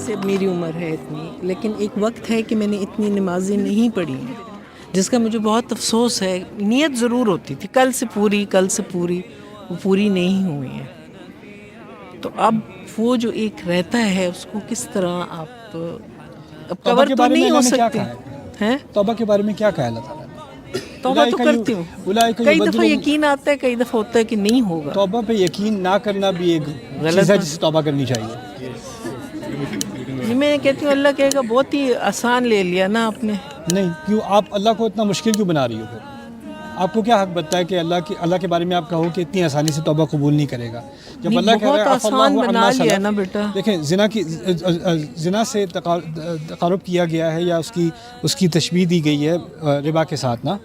جیسے اب میری عمر ہے اتنی، لیکن ایک وقت ہے کہ میں نے اتنی نمازیں نہیں پڑھی ہیں، جس کا مجھے بہت افسوس ہے. نیت ضرور ہوتی تھی کل سے پوری، وہ پوری نہیں ہوئی ہیں. تو اب وہ جو ایک رہتا ہے اس کو کس طرح آپ اب توبہ کور کے تو بارے میں نہیں ہو اللہ نے کیا سکتی کہا ہے؟ ہیں. توبہ کے بارے میں کیا کہا اللہ تعالیٰ نے؟ توبہ تو کرتی ہوں، کئی دفعہ یقین آتا ہے، کئی دفعہ ہوتا ہے کہ نہیں ہوگا. توبہ پہ یقین نہ کرنا بھی ایک چیز ہے جس سے توبہ کرنی چاہیے. یہ میں کہتی ہوں اللہ کہے گا بہت ہی آسان لے لیا نا آپ نے. نہیں، کیوں آپ اللہ کو اتنا مشکل کیوں بنا رہی ہو پھر؟ آپ کو کیا حق بنتا ہے کہ اللہ کے بارے میں آپ کہو کہ اتنی آسانی سے توبہ قبول نہیں کرے گا؟ جب اللہ کہہ رہا ہے بہت آسان بنا لیا نا بیٹا. دیکھیں زنا سے تقارب کیا گیا ہے یا اس کی تشبیہ دی گئی ہے ربا کے ساتھ نا،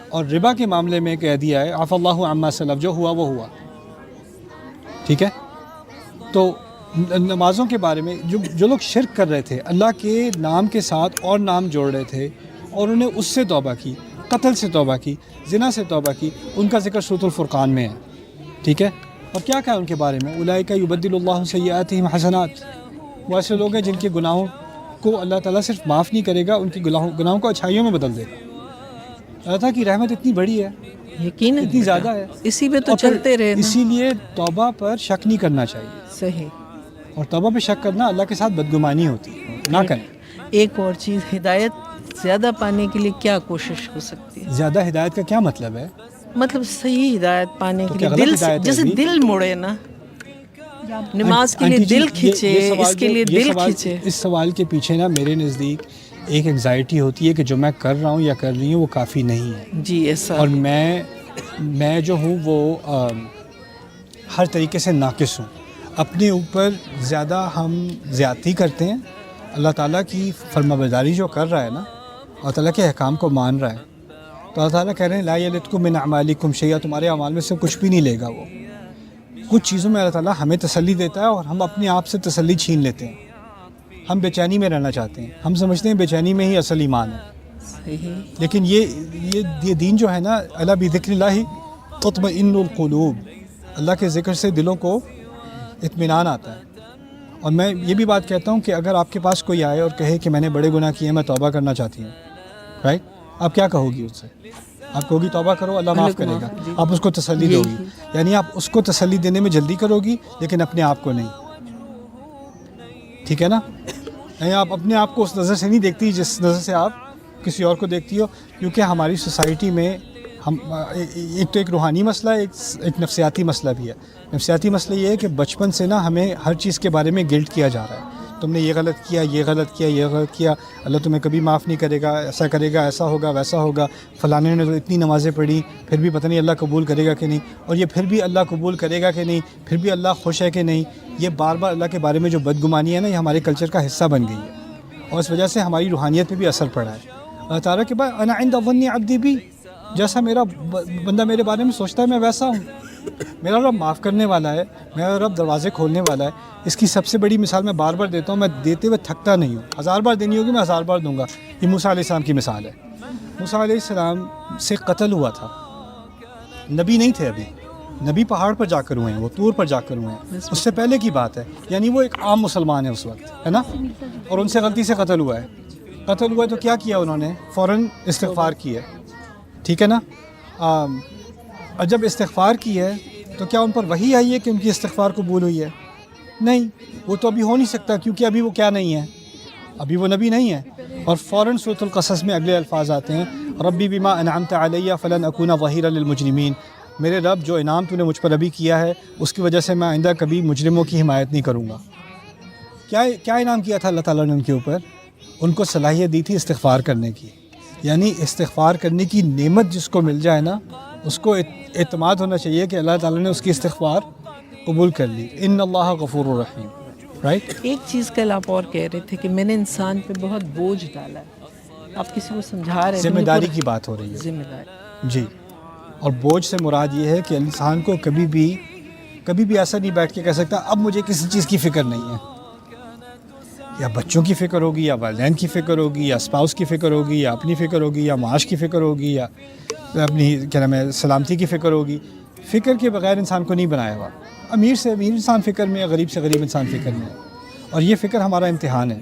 اور ربا کے معاملے میں کہہ دیا ہے عفا اللہ عما سلف، جو ہوا وہ ہوا. ٹھیک ہے، تو نمازوں کے بارے میں جو لوگ شرک کر رہے تھے، اللہ کے نام کے ساتھ اور نام جوڑ رہے تھے اور انہوں نے اس سے توبہ کی، قتل سے توبہ کی، زنا سے توبہ کی، ان کا ذکر سورۃ الفرقان میں ہے. ٹھیک ہے، اور کیا کہا ان کے بارے میں؟ اولئک یبدل اللہ سیئاتہم حسنات. وہ ایسے لوگ ہیں جن کے گناہوں کو اللہ تعالیٰ صرف معاف نہیں کرے گا، ان کے گناہوں کو اچھائیوں میں بدل دے گا. اللہ تعالیٰ کی رحمت اتنی بڑی ہے، یقیناً اتنی زیادہ ہے، اسی پہ تو چلتے رہے نا. اسی لیے توبہ پر شک نہیں کرنا چاہیے. صحیح. اور توبہ پہ شک کرنا اللہ کے ساتھ بدگمانی ہوتی ہے، نہ کریں. ایک اور چیز، ہدایت زیادہ پانے کے لیے کیا کوشش ہو سکتی ہے؟ زیادہ ہدایت کا کیا مطلب ہے؟ مطلب صحیح ہدایت پانے کے کیا لیے غلط دل ہدایت ہے جیسے ابھی؟ دل مڑے نا، نماز کے لیے آنٹی جی، دل کھینچے، یہ سوال اس کے لیے دل کھینچے. اس سوال کے پیچھے نا میرے نزدیک ایک انگزائٹی ہوتی ہے کہ جو میں کر رہا ہوں یا کر رہی ہوں وہ کافی نہیں ہے. جی ایسا. اور میں جو ہوں وہ ہر طریقے سے ناقص ہوں. اپنے اوپر زیادہ ہم زیادتی کرتے ہیں. اللہ تعالیٰ کی فرما برداری جو کر رہا ہے نا، اللہ تعالیٰ کے احکام کو مان رہا ہے، تو اللہ تعالیٰ کہہ رہے ہیں لا یلدکم من اعمالکم شیئا، تمہارے اعمال میں سے کچھ بھی نہیں لے گا. وہ کچھ چیزوں میں اللہ تعالیٰ ہمیں تسلی دیتا ہے اور ہم اپنے آپ سے تسلی چھین لیتے ہیں. ہم بے چینی میں رہنا چاہتے ہیں، ہم سمجھتے ہیں بے چینی میں ہی اصل ایمان ہے. لیکن یہ دین جو ہے نا، الا بذکر اللہ تطمئن القلوب، اللہ کے ذکر سے دلوں کو اطمینان آتا ہے. اور میں یہ بھی بات کہتا ہوں کہ اگر آپ کے پاس کوئی آئے اور کہے کہ میں نے بڑے گناہ کیے ہیں، میں توبہ کرنا چاہتی ہوں، رائٹ، آپ کیا کہو گی اس سے؟ آپ کہو گی توبہ کرو، اللہ معاف کرے گا. آپ اس کو تسلی دو گی، یعنی آپ اس کو تسلی دینے میں جلدی کرو گی لیکن اپنے آپ کو نہیں. ٹھیک ہے نا؟ یعنی آپ اپنے آپ کو اس نظر سے نہیں دیکھتی جس نظر سے آپ کسی اور کو دیکھتی ہو. کیونکہ ہماری سوسائٹی میں ایک تو ایک روحانی مسئلہ ہے، ایک نفسیاتی مسئلہ بھی ہے. نفسیاتی مسئلہ یہ ہے کہ بچپن سے نا ہمیں ہر چیز کے بارے میں گلٹ کیا جا رہا ہے. تم نے یہ غلط کیا، یہ غلط کیا، یہ غلط کیا، اللہ تمہیں کبھی معاف نہیں کرے گا، ایسا کرے گا، ایسا ہوگا، ویسا ہوگا. فلانے نے تو اتنی نمازیں پڑھی پھر بھی پتہ نہیں اللہ قبول کرے گا کہ نہیں، اور یہ پھر بھی اللہ قبول کرے گا کہ نہیں، پھر بھی اللہ خوش ہے کہ نہیں. یہ بار بار اللہ کے بارے میں جو بدگمانی ہے نا، یہ ہمارے کلچر کا حصہ بن گئی ہے اور اس وجہ سے ہماری روحانیت پہ بھی اثر پڑا ہے. اللہ تعالیٰ کے بعد انا عند ظن عبدی بھی، جیسا میرا بندہ میرے بارے میں سوچتا ہے میں ویسا ہوں. میرا رب معاف کرنے والا ہے، میرا رب دروازے کھولنے والا ہے. اس کی سب سے بڑی مثال میں بار بار دیتا ہوں، میں دیتے ہوئے تھکتا نہیں ہوں. 1000 بار دینی ہوگی میں 1000 بار دوں گا. یہ موسیٰ علیہ السلام کی مثال ہے. موسیٰ علیہ السلام سے قتل ہوا تھا، نبی نہیں تھے ابھی، نبی پہاڑ پر جا کر ہوئے ہیں، وہ طور پر جا کر ہوئے ہیں. اس سے پہلے کی بات ہے، یعنی وہ ایک عام مسلمان ہے اس وقت، ہے نا، اور ان سے غلطی سے قتل ہوا ہے. قتل ہوا ہے تو کیا کیا انہوں نے؟ فوراً استغفار کی ہے. ٹھیک ہے نا؟ اور جب استغفار کی ہے تو کیا ان پر وحی آئی ہے کہ ان کی استغفار قبول ہوئی ہے؟ نہیں، وہ تو ابھی ہو نہیں سکتا کیونکہ ابھی وہ کیا نہیں ہے، ابھی وہ نبی نہیں ہے. اور فوراً سورۃ القصص میں اگلے الفاظ آتے ہیں، ربی بما انعمت علیہ فلن اکون ظہیرا للمجرمین. میرے رب جو انعام تو نے مجھ پر ابھی کیا ہے اس کی وجہ سے میں آئندہ کبھی مجرموں کی حمایت نہیں کروں گا. کیا انعام کیا تھا اللہ تعالیٰ نے ان کے اوپر؟ ان کو صلاحیت دی تھی استغفار کرنے کی. یعنی استغفار کرنے کی نعمت جس کو مل جائے نا، اس کو اعتماد ہونا چاہیے کہ اللہ تعالیٰ نے اس کی استغفار قبول کر لی. ان اللہ غفور الرحیم، رائٹ. ایک چیز کل آپ اور کہہ رہے تھے کہ میں نے انسان پہ بہت بوجھ ڈالا ہے، آپ کسی کو سمجھا رہے ہیں. ذمہ داری کی بات ہو رہی ہے. ذمہ داری، جی. اور بوجھ سے مراد یہ ہے کہ انسان کو کبھی بھی ایسا نہیں بیٹھ کے کہہ سکتا اب مجھے کسی چیز کی فکر نہیں ہے. یا بچوں کی فکر ہوگی، یا والدین کی فکر ہوگی، یا اسپاؤس کی فکر ہوگی، یا اپنی فکر ہوگی، یا معاش کی فکر ہوگی، یا اپنی کیا نام ہے سلامتی کی فکر ہوگی. فکر کے بغیر انسان کو نہیں بنایا ہوا. امیر سے امیر انسان فکر میں ہے، غریب سے غریب انسان فکر میں ہے. اور یہ فکر ہمارا امتحان ہے.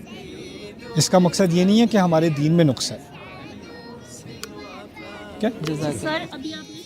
اس کا مقصد یہ نہیں ہے کہ ہمارے دین میں نقص ہے. کیا جزاک اللہ. سر ابھی آپ نے